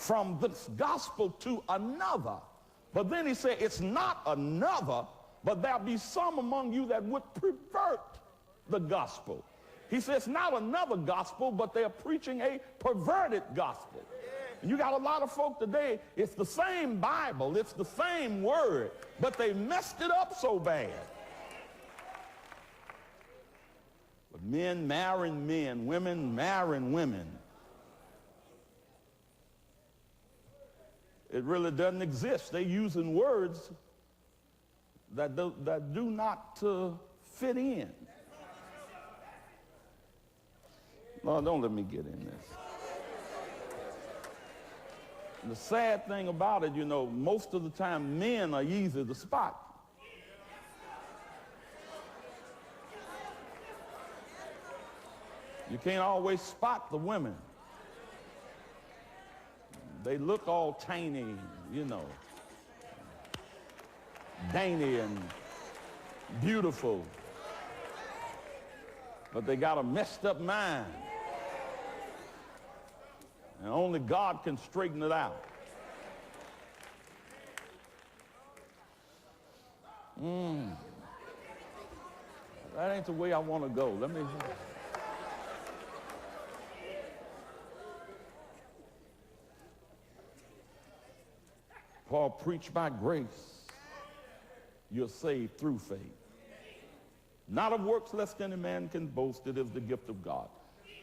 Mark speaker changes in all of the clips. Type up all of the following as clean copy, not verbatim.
Speaker 1: from this gospel to another. But then he said, it's not another, but there'll be some among you that would pervert the gospel. He says it's not another gospel, but they're preaching a perverted gospel. And you got a lot of folk today, it's the same Bible, it's the same word, but they messed it up so bad. But men marrying men, women marrying women. It really doesn't exist. They're using words that do not fit in. No, don't let me get in this. And the sad thing about it, you know, most of the time men are easy to spot. You can't always spot the women. They look all tiny, you know, dainty and beautiful, but they got a messed up mind. And only God can straighten it out. That ain't the way I want to go. Let me... Paul preached by grace, you're saved through faith. Not of works lest any man can boast, it is the gift of God.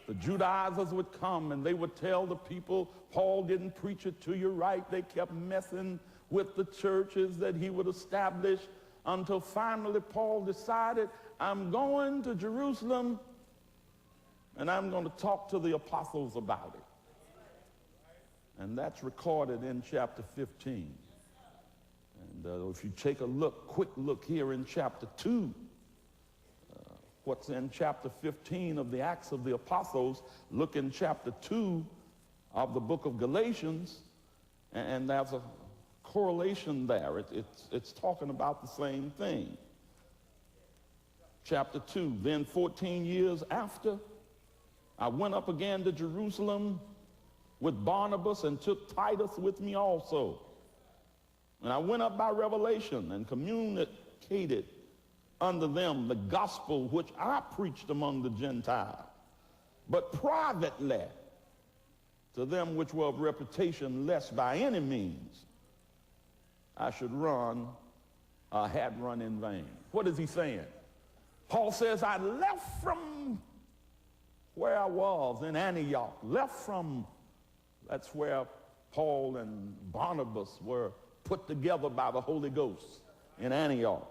Speaker 1: The Judaizers would come and they would tell the people, Paul didn't preach it to you right. They kept messing with the churches that he would establish until finally Paul decided, I'm going to Jerusalem and I'm going to talk to the apostles about it. And that's recorded in chapter 15. And if you take a quick look here in chapter 2, what's in chapter 15 of the Acts of the Apostles, look in chapter 2 of the book of Galatians, and there's a correlation there. It's talking about the same thing. Chapter 2, then 14 years after, I went up again to Jerusalem with Barnabas and took Titus with me also. And I went up by revelation and communicated unto them the gospel which I preached among the Gentiles, but privately to them which were of reputation, lest by any means I should run or had run in vain. What is he saying? Paul says, I left from where I was in Antioch, that's where Paul and Barnabas were put together by the Holy Ghost in Antioch.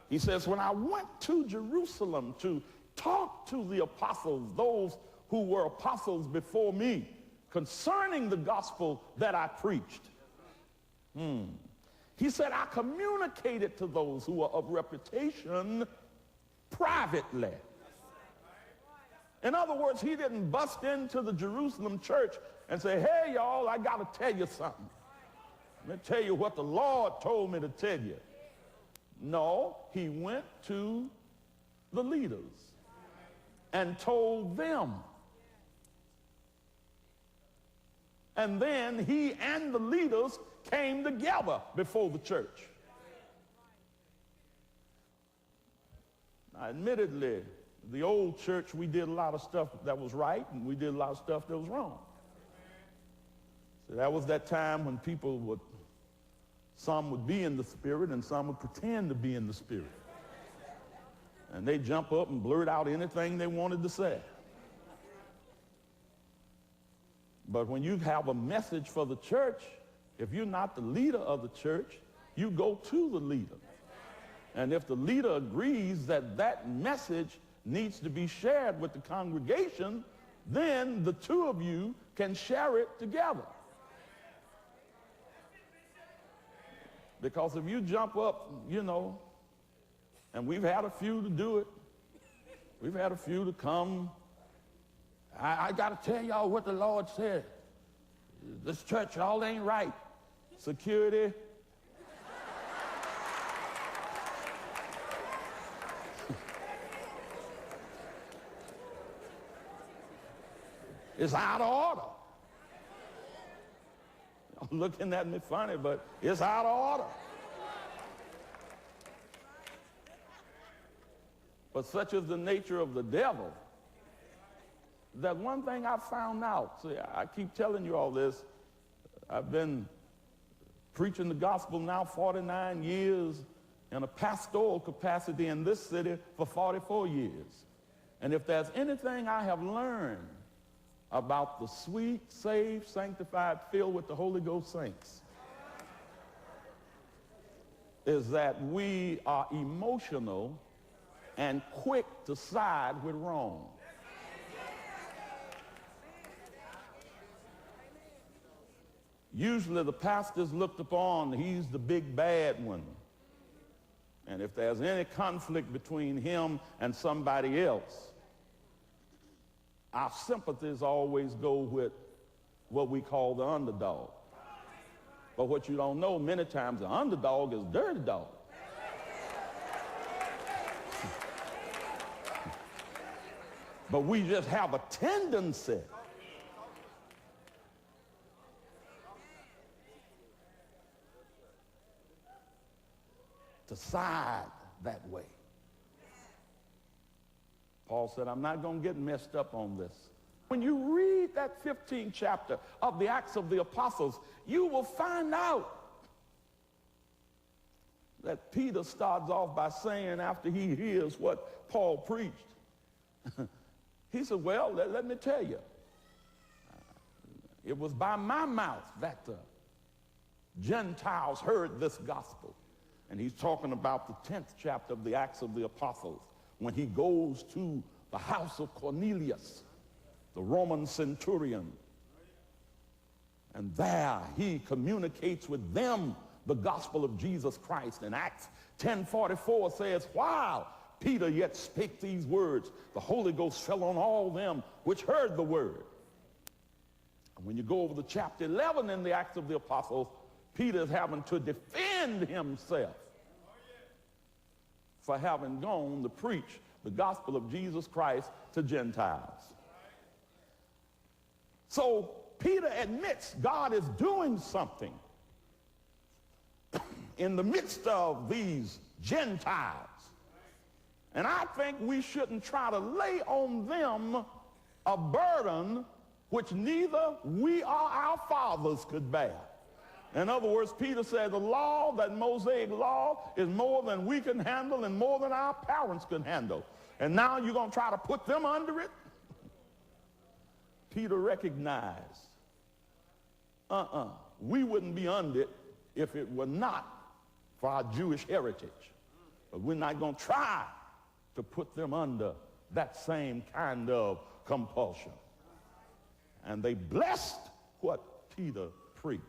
Speaker 1: He says, when I went to Jerusalem to talk to the apostles, those who were apostles before me, concerning the gospel that I preached, he said, I communicated to those who were of reputation privately. In other words, he didn't bust into the Jerusalem church and say, hey, y'all, I got to tell you something. Let me tell you what the Lord told me to tell you. No, he went to the leaders and told them. And then he and the leaders came together before the church. Now, admittedly, the old church, we did a lot of stuff that was right, and we did a lot of stuff that was wrong. So that was that time when some would be in the spirit and some would pretend to be in the spirit. And they jump up and blurt out anything they wanted to say. But when you have a message for the church, if you're not the leader of the church, you go to the leader. And if the leader agrees that that message needs to be shared with the congregation, then the two of you can share it together. Because if you jump up, you know, and we've had a few to do it. We've had a few to come. I got to tell y'all what the Lord said. This church, all ain't right. Security. It's out of order. looking at me funny, but it's out of order. But such is the nature of the devil that one thing I found out, see, I keep telling you all this, I've been preaching the gospel now 49 years in a pastoral capacity in this city for 44 years. And if there's anything I have learned about the sweet, saved, sanctified, filled with the Holy Ghost saints, is that we are emotional and quick to side with wrong. Usually the pastor's looked upon, he's the big bad one. And if there's any conflict between him and somebody else, our sympathies always go with what we call the underdog. But what you don't know, many times the underdog is dirty dog. But we just have a tendency to side that way. Paul said, I'm not going to get messed up on this. When you read that 15th chapter of the Acts of the Apostles, you will find out that Peter starts off by saying, after he hears what Paul preached, he said, well, let me tell you, it was by my mouth that the Gentiles heard this gospel. And he's talking about the 10th chapter of the Acts of the Apostles, when he goes to the house of Cornelius, the Roman centurion. And there he communicates with them the gospel of Jesus Christ. And Acts 10:44 says, while Peter yet spake these words, the Holy Ghost fell on all them which heard the word. And when you go over to chapter 11 in the Acts of the Apostles, Peter is having to defend himself for having gone to preach the gospel of Jesus Christ to Gentiles. So Peter admits God is doing something in the midst of these Gentiles. And I think we shouldn't try to lay on them a burden which neither we or our fathers could bear. In other words, Peter said the law, that Mosaic law, is more than we can handle and more than our parents can handle. And now you're going to try to put them under it? Peter recognized, we wouldn't be under it if it were not for our Jewish heritage. But we're not going to try to put them under that same kind of compulsion. And they blessed what Peter preached.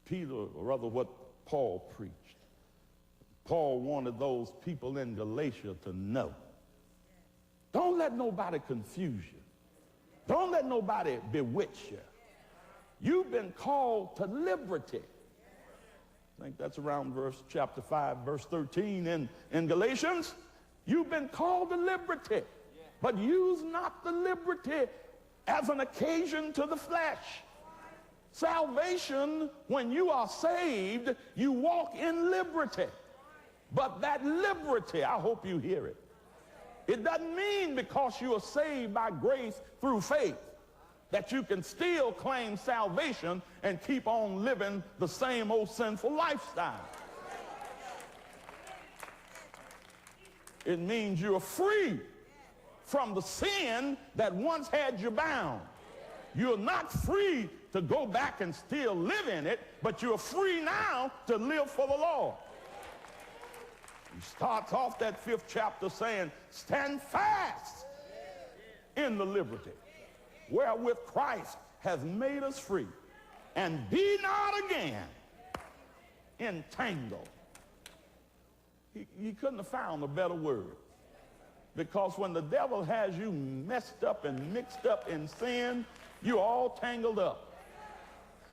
Speaker 1: Peter, or rather what Paul preached. Paul wanted those people in Galatia to know. Don't let nobody confuse you. Don't let nobody bewitch you. You've been called to liberty. I think that's around chapter 5, verse 13 in Galatians. You've been called to liberty, but use not the liberty as an occasion to the flesh. Salvation, when you are saved, you walk in liberty. But that liberty, I hope you hear it, it doesn't mean because you are saved by grace through faith that you can still claim salvation and keep on living the same old sinful lifestyle. It means you're free from the sin that once had you bound. You're not free to go back and still live in it, but you're free now to live for the Lord. He starts off that 5th chapter saying, stand fast in the liberty wherewith Christ has made us free, and be not again entangled. He couldn't have found a better word, because when the devil has you messed up and mixed up in sin, you're all tangled up.